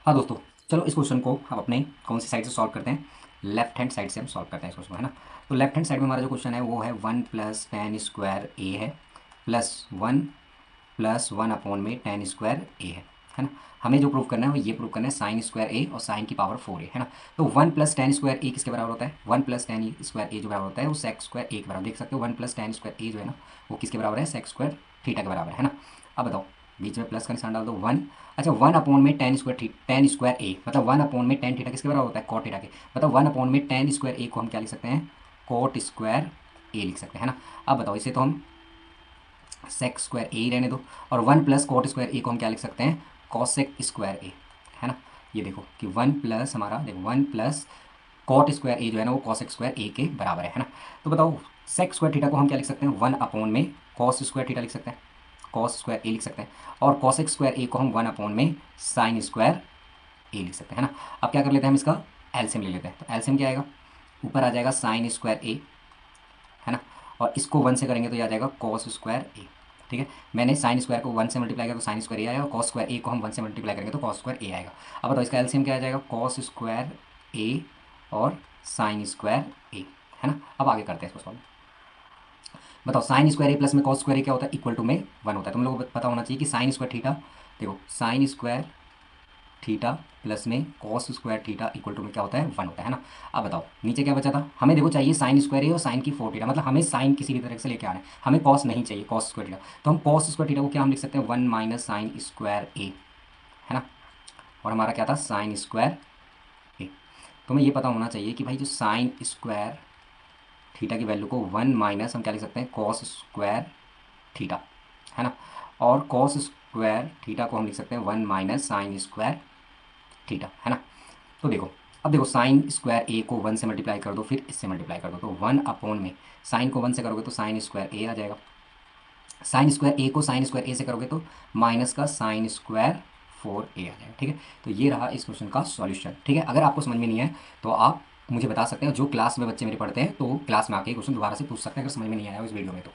हाँ दोस्तों, चलो इस क्वेश्चन को हम अपने कौन सी साइड से सॉल्व करते हैं, लेफ्ट हैंड साइड से हम सॉल्व करते हैं इस क्वेश्चन को, है ना। तो लेफ्ट हैंड साइड में हमारा जो क्वेश्चन है वो है 1 + tan² a है +1 + 1/में tan² a है ना। हमें जो प्रूव करना है वो ये प्रूव करना है sin² a और sin की पावर 4a, है ना। तो 1 + tan² a किसके बराबर होता है, 1 + tan² a जो बराबर होता है वो sec² a के बराबर, देख सकते हो 1 + tan² a जो है ना वो किसके बराबर है, sec² थीटा के बराबर है ना। अब बताओ, बीच में प्लस का निशान डाल दो 1। अच्छा, 1/tan² a मतलब 1/tan थीटा किसके बराबर होता है, cot थीटा के। मतलब 1/tan² a को हम क्या लिख सकते हैं, cot² a लिख सकते हैं, है ना। अब बताओ, इसे तो हम sec² a ही रहने दो, और 1 + cot² a को हम क्या लिख सकते हैं, cosec² a, है ना। ये देखो कि 1 हमारा देखो 1 + cot² a जो है ना वो cosec² a के बराबर है ना। तो बताओ, sec² थीटा को हम क्या लिख सकते हैं, 1/cos² थीटा लिख सकते हैं, cos² a लिख सकते हैं, और cosec² a को हम 1/sin² a लिख सकते हैं, है ना। अब क्या कर लेते हैं, हम इसका एलसीएम ले लेते हैं। तो एलसीएम क्या आएगा, ऊपर आ जाएगा sin² a, है ना, और इसको 1 से करेंगे तो ये आ जाएगा cos² a। ठीक है, मैंने sin² को 1 से मल्टीप्लाई किया तो sin² a आएगा, और cos² a को हम 1 से मल्टीप्लाई करेंगे तो cos² a आएगा। अब बताओ, इसका एलसीएम क्या आ जाएगा, cos² a और sin² a, है ना। अब आगे करते हैं इसको सॉल्व। बताओ, sin² a प्लस में cos² a क्या होता है, इक्वल टू में 1 होता है। तुम लोगों को पता होना चाहिए कि sin² थीटा, देखो sin² थीटा प्लस में cos² थीटा इक्वल टू में क्या होता है, 1 होता है ना। अब बताओ, नीचे क्या बचा था, हमें देखो चाहिए sin² a और sin की 4 थीटा, मतलब हमें sin किसी भी तरह से लेके आना है, हमें cos नहीं चाहिए, cos² थीटा। तो हम cos² थीटा को क्या हम लिख सकते हैं, 1 - sin² a, है ना। और हमारा क्या था, sin² a। तुम्हें ये पता होना चाहिए कि भाई जो sin² थीटा की वैल्यू को 1 माइनस हम क्या लिख सकते हैं, cos² थीटा, है ना। और cos² थीटा को हम लिख सकते हैं 1 - sin² थीटा, है ना। तो देखो, अब देखो sin² a को 1 से मल्टीप्लाई कर दो, फिर इससे मल्टीप्लाई कर दो, तो 1/में साइन को 1 से करोगे तो sin² a आ जाएगा, sin² a को sin² a से करोगे तो माइनस का sin² 4a आ जाएगा। ठीक है, तो ये रहा इस क्वेश्चन का सॉल्यूशन। ठीक है, अगर आपको समझ में नहीं है तो आप मुझे बता सकते हैं, जो क्लास में बच्चे मेरे पढ़ते हैं तो क्लास में आके क्वेश्चन दोबारा से पूछ सकते हैं अगर समझ में नहीं आया हो इस वीडियो में तो।